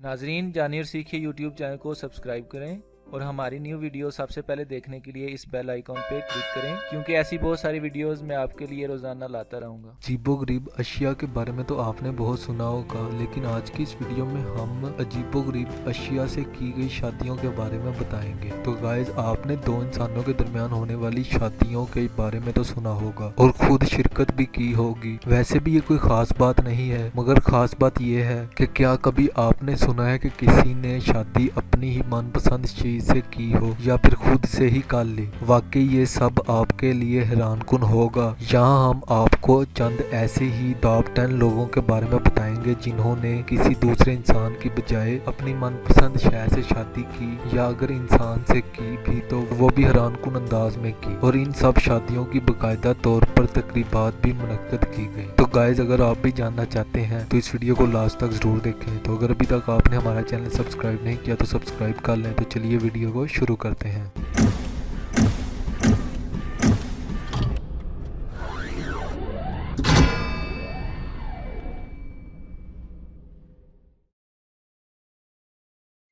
नाजरीन, जानिए और सीखिए यूट्यूब चैनल को सब्सक्राइब करें और हमारी न्यू वीडियो सबसे पहले देखने के लिए इस बेल आइकॉन पे क्लिक करें, क्योंकि ऐसी बहुत सारी वीडियोस मैं आपके लिए रोजाना लाता रहूंगा। अजीबोगरीब अशिया के बारे में तो आपने बहुत सुना होगा, लेकिन आज की इस वीडियो में हम अजीबोगरीब अशिया से की गई शादियों के बारे में बताएंगे। तो गाइज, आपने दो इंसानों के दरमियान होने वाली शादियों के बारे में तो सुना होगा और खुद शिरकत भी की होगी। वैसे भी ये कोई खास बात नहीं है, मगर खास बात ये है कि क्या कभी आपने सुना है कि किसी ने शादी अपनी ही मनपसंद चीज से की हो या फिर खुद से ही कर ली। वाकई ये सब आपके लिए हैरानकुन होगा। यहाँ हम आपको चंद ऐसे ही टॉप 10 लोगों के बारे में बताएंगे जिन्होंने किसी दूसरे इंसान की बजाय अपनी मनपसंद शय से शादी की, या अगर इंसान से की भी तो वो भी हैरानकुन अंदाज में की। और इन सब शादियों की बाकायदा तौर पर तकरीबात भी मुनक्कद की गई। तो गाइज, अगर आप भी जानना चाहते हैं तो इस वीडियो को लास्ट तक जरूर देखें। तो अगर अभी तक आपने हमारा चैनल सब्सक्राइब नहीं किया तो सब्सक्राइब कर लें। तो चलिए वीडियो को शुरू करते हैं।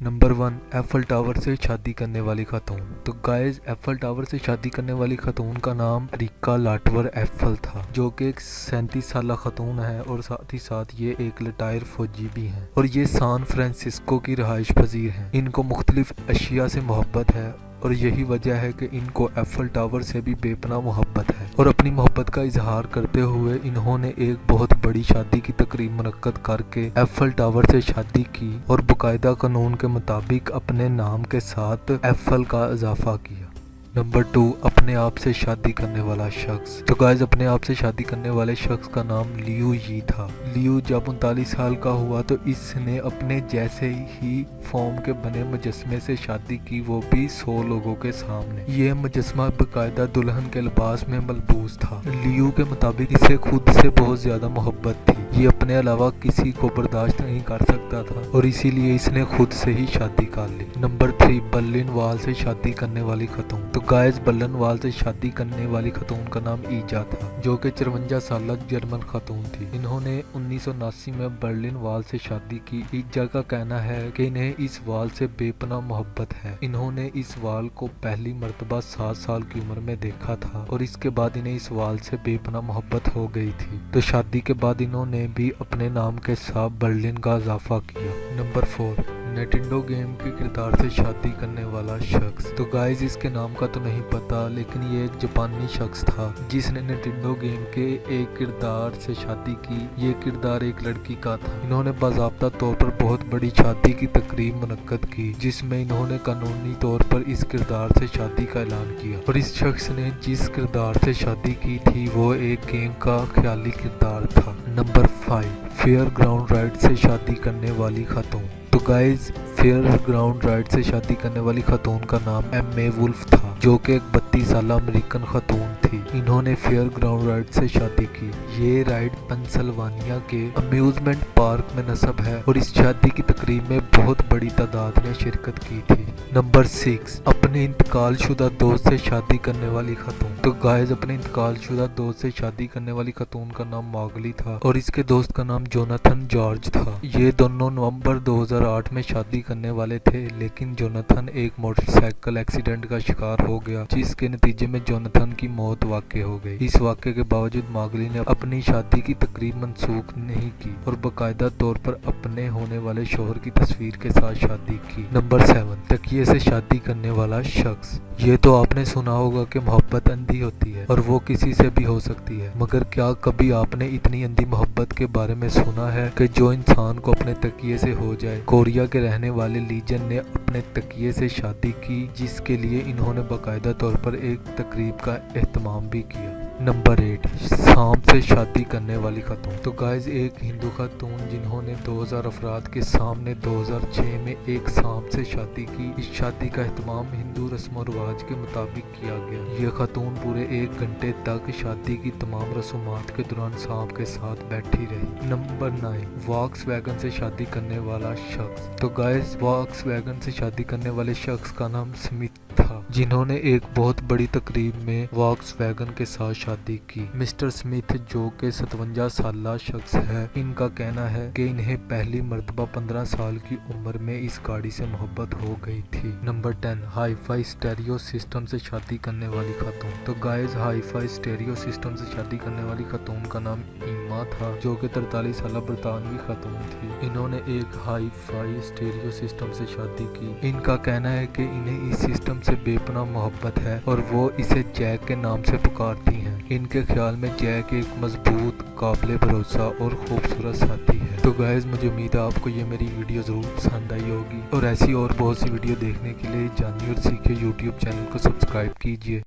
नंबर 1, एफल टावर से शादी करने वाली खातून। तो गाइज, एफल टावर से शादी करने वाली खातून का नाम रिका लाटवर एफल था, जो कि एक 37 साल खातून है और साथ ही साथ ये एक रिटायर फौजी भी हैं और ये सैन फ्रांसिस्को की रहाइश पजीर हैं। इनको मुख्तलिफ अशिया से मोहब्बत है और यही वजह है कि इनको एफल टावर से भी बेपनाह मोहब्बत है। और अपनी मोहब्बत का इजहार करते हुए इन्होंने एक बहुत बड़ी शादी की तकरीब मुनक्कद करके एफल टावर से शादी की और बाकायदा कानून के मुताबिक अपने नाम के साथ एफल का इजाफा किया। नंबर 2, अपने आप से शादी करने वाला शख्स। तो गाइस, अपने आप से शादी करने वाले शख्स का नाम लियू यी था। लियू जब 39 साल का हुआ तो इसने अपने जैसे ही फॉर्म के बने मुजस्मे से शादी की, वो भी 100 लोगों के सामने। ये मुजस्मा बाकायदा दुल्हन के लिबास में मलबूस था। लियू के मुताबिक इसे खुद से बहुत ज्यादा मोहब्बत थी। ये अपने अलावा किसी को बर्दाश्त नहीं कर सकता था और इसीलिए इसने खुद से ही शादी कर ली। नंबर 3, बर्लिन वाल से शादी करने वाली खातून। तो गाइस, बर्लिन वाल से शादी करने वाली खातून का नाम ईजा था, जो कि 54 साल जर्मन खातून थी। इन्होंने 1979 में बर्लिन वाल से शादी की। ईजा का कहना है कि इन्हें इस वाल से बेपनाह मोहब्बत है। इन्होंने इस वाल को पहली मर्तबा 7 साल की उम्र में देखा था और इसके बाद इन्हें इस वाल से बेपनाह मोहब्बत हो गई थी। तो शादी के बाद इन्होंने भी अपने नाम के साथ बर्लिन का इजाफा किया। नंबर 4, निंटेंडो गेम के किरदार से शादी करने वाला शख्स। तो गाइस, इसके नाम का तो नहीं पता, लेकिन ये एक जापानी शख्स था जिसने निंटेंडो गेम के एक किरदार से शादी की। ये किरदार एक लड़की का था। इन्होंने बाज़ाब्ता तौर पर बहुत बड़ी शादी की तकरीब मुनक्कद की, जिसमें इन्होंने कानूनी तौर पर इस किरदार से शादी का ऐलान किया। और इस शख्स ने जिस किरदार से शादी की थी वो एक गेम का ख्याली किरदार था। नंबर 5, फेयर ग्राउंड राइड से शादी करने वाली खातून। तो गाइज, फेयर ग्राउंड राइड से शादी करने वाली खातून का नाम एम.ए. वुल्फ था, जो कि एक 32 साल अमेरिकन खातून थी। इन्होंने फेयर ग्राउंड राइड से शादी की। ये राइड पेंसिल्वानिया के अम्यूजमेंट पार्क में नस्ब है और इस शादी की तकरीब में बहुत बड़ी तादाद ने शिरकत की थी। नंबर 6, अपने इंतकाल शुदा दोस्त से शादी करने वाली खातून। तो गाइज, अपने इंतकाल शुदा दोस्त से शादी करने वाली खातून का नाम मॉगली था और इसके दोस्त का नाम जोनाथन जॉर्ज था। ये दोनों नवंबर 2008 में शादी करने वाले थे, लेकिन जोनाथन एक मोटरसाइकिल एक्सीडेंट का शिकार हो गया, जिसके नतीजे में जोनाथन की मौत वाक़ई हो गई। इस वाक़े के बावजूद मॉगली ने अपनी शादी की तकरीब मनसूख नहीं की और बाकायदा तौर पर अपने होने वाले शोहर की तस्वीर के साथ शादी की। नंबर 7, तकिए से शादी करने वाला शख्स। ये तो आपने सुना होगा कि मोहब्बत अंधी होती है और वो किसी से भी हो सकती है, मगर क्या कभी आपने इतनी अंधी मोहब्बत के बारे में सुना है कि जो इंसान को अपने तकिए से हो जाए। कोरिया के रहने वाले लीजन ने अपने तकिए से शादी की, जिसके लिए इन्होंने बाकायदा तौर पर एक तकरीब का एहतमाम भी किया। नंबर 8, सांप से शादी करने वाली खातून। तो गाइज, एक हिंदू खातून जिन्होंने 2000 अफराद के सामने 2006 में एक सांप से शादी की। इस शादी का एहतमाम हिंदू रस्म और रिवाज के मुताबिक किया गया। ये खातून पूरे 1 घंटे तक शादी की तमाम रसूमात के दौरान सांप के साथ बैठी रही। नंबर 9, वॉक्सवैगन से शादी करने वाला शख्स। तो गाइज, वॉक्सवैगन से शादी करने वाले शख्स का नाम स्मिथ था। जिन्होंने एक बहुत बड़ी तकरीब में वॉक्सवैगन के साथ शादी की। मिस्टर स्मिथ जो के 57 साल शख्स है, इनका कहना है कि इन्हें पहली मर्तबा 15 साल की उम्र में इस गाड़ी से मोहब्बत हो गई थी। Number 10, hi fi stereo system से शादी करने वाली खातून। तो guys, hi fi stereo system से शादी करने वाली खातून का नाम ईमा था, जो कि 43 साल बरतानवी खातून थी। इन्होंने एक हाई फाई स्टेरियो सिस्टम से शादी की। इनका कहना है कि इन्हें इस सिस्टम से बेपनाह मोहब्बत है और वो इसे जैक के नाम से पुकारती हैं। इनके ख्याल में जैक एक मजबूत, काबिल भरोसा और खूबसूरत साथी है। तो गाइस, मुझे उम्मीद है आपको ये मेरी वीडियो ज़रूर पसंद आई होगी और ऐसी और बहुत सी वीडियो देखने के लिए जानिए और सीखिए यूट्यूब चैनल को सब्सक्राइब कीजिए।